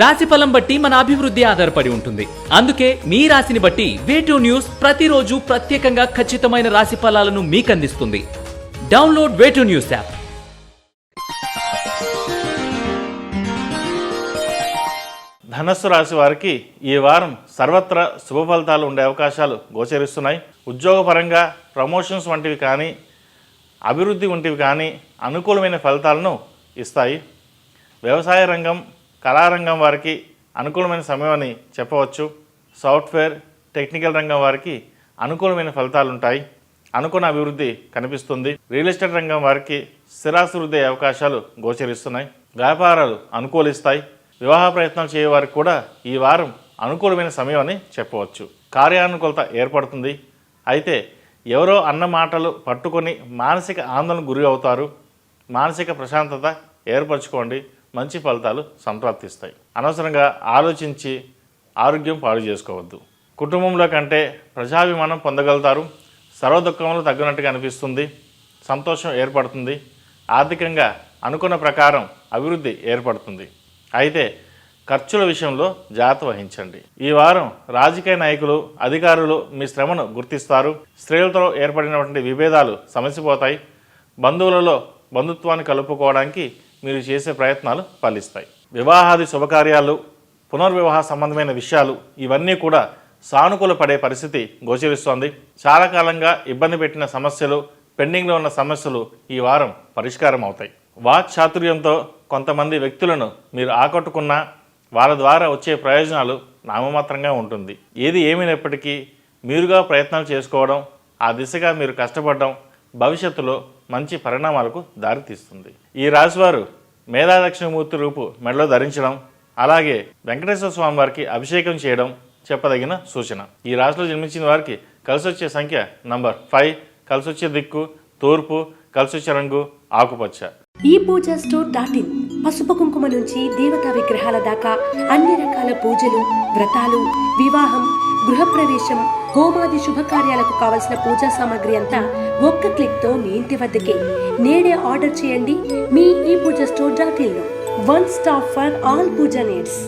రాశిఫలం బట్టి మన అభివృద్ధి ఆధారపడి ఉంటుంది. అందుకే మీ రాశిని బట్టి వే2 న్యూస్ ప్రతిరోజు ప్రత్యేకంగా ఖచ్చితమైన రాశి ఫలాలను మీకు అందిస్తుంది. Download Way2News app. ధనస్సు రాశి వారికి ఈ వారం సర్వత్రా శుభ ఫలితాలు ఉండే అవకాశాలు గోచరిస్తున్నాయి. ఉద్యోగపరంగా ప్రమోషన్స్ వంటివి కానీ, అభివృద్ధి వంటివి కానీ అనుకూలమైన ఫలితాలను ఇస్తాయి. వ్యవసాయ రంగం, కళారంగం వారికి అనుకూలమైన సమయం అని చెప్పవచ్చు. సాఫ్ట్వేర్, టెక్నికల్ రంగం వారికి అనుకూలమైన ఫలితాలు ఉంటాయి. అనుకున్న అభివృద్ధి కనిపిస్తుంది. రియల్ ఎస్టేట్ రంగం వారికి స్థిరాభివృద్ధి అవకాశాలు గోచరిస్తున్నాయి. వ్యాపారాలు అనుకూలిస్తాయి. వివాహ ప్రయత్నాలు చేయే వారికి కూడా ఈ వారం అనుకూలమైన సమయం అని చెప్పవచ్చు. కార్యానుకూలత ఏర్పడుతుంది. అయితే ఎవరో అన్న మాటలు పట్టుకొని మానసిక ఆందోళనకు గురి అవుతారు. మానసిక ప్రశాంతత ఏర్పరచుకోండి. మంచి ఫలితాలు సంప్రాప్తిస్తాయి. అనవసరంగా ఆలోచించి ఆరోగ్యం పాడు చేసుకోవద్దు. కుటుంబంలో కంటే ప్రజాభిమానం పొందగలుగుతారు. సర్వదుఖములు తగ్గినట్టుగా అనిపిస్తుంది. సంతోషం ఏర్పడుతుంది. ఆర్థికంగా అనుకున్న ప్రకారం అభివృద్ధి ఏర్పడుతుంది. అయితే ఖర్చుల విషయంలో జాగ్రత్త వహించండి. ఈ వారం రాజకీయ నాయకులు, అధికారులు మీ శ్రమను గుర్తిస్తారు. స్త్రీలతో ఏర్పడినటువంటి విభేదాలు సమసిపోతాయి. బంధువులలో బంధుత్వాన్ని కలుపుకోవడానికి మీరు చేసే ప్రయత్నాలు ఫలిస్తాయి. వివాహాది శుభకార్యాలు, పునర్వివాహ సంబంధమైన విషయాలు ఇవన్నీ కూడా సానుకూల పడే పరిస్థితి గోచరిస్తోంది. చాలా కాలంగా ఇబ్బంది పెట్టిన సమస్యలు, పెండింగ్లో ఉన్న సమస్యలు ఈ వారం పరిష్కారం అవుతాయి. వాక్ చాతుర్యంతో కొంతమంది వ్యక్తులను మీరు ఆకట్టుకున్నా వాళ్ళ ద్వారా వచ్చే ప్రయోజనాలు నామమాత్రంగా ఉంటుంది. ఏది ఏమైనప్పటికీ మీరుగా ప్రయత్నాలు చేసుకోవడం, ఆ దిశగా మీరు కష్టపడడం భవిష్యత్తులో మంచి పరిణామాలకు దారితీస్తుంది. ఈ రాశివారు మేధాదక్షిణమూర్తి రూపు మెడలో ధరించడం, అలాగే వెంకటేశ్వర స్వామి వారికి అభిషేకం చేయడం చెప్పదగిన సూచన. ఈ రాశిలో జన్మించిన వారికి కలిసొచ్చే సంఖ్య నంబర్ 5, కలిసొచ్చే దిక్కు తూర్పు, కలిసొచ్చే రంగు ఆకుపచ్చ. ePoojaStore.in పసుపు కుంకుమ నుంచి దేవతా విగ్రహాల దాకా అన్ని రకాల పూజలు, వ్రతాలు, వివాహం, గృహప్రవేశం, హోమాది శుభకార్యాలకు కావలసిన పూజా సామాగ్రి అంతా ఒక్క క్లిక్తో మీ ఇంటి వద్దకే. నేడే ఆర్డర్ చేయండి మీ ePoojaStore.in లో. One stop for all pooja needs.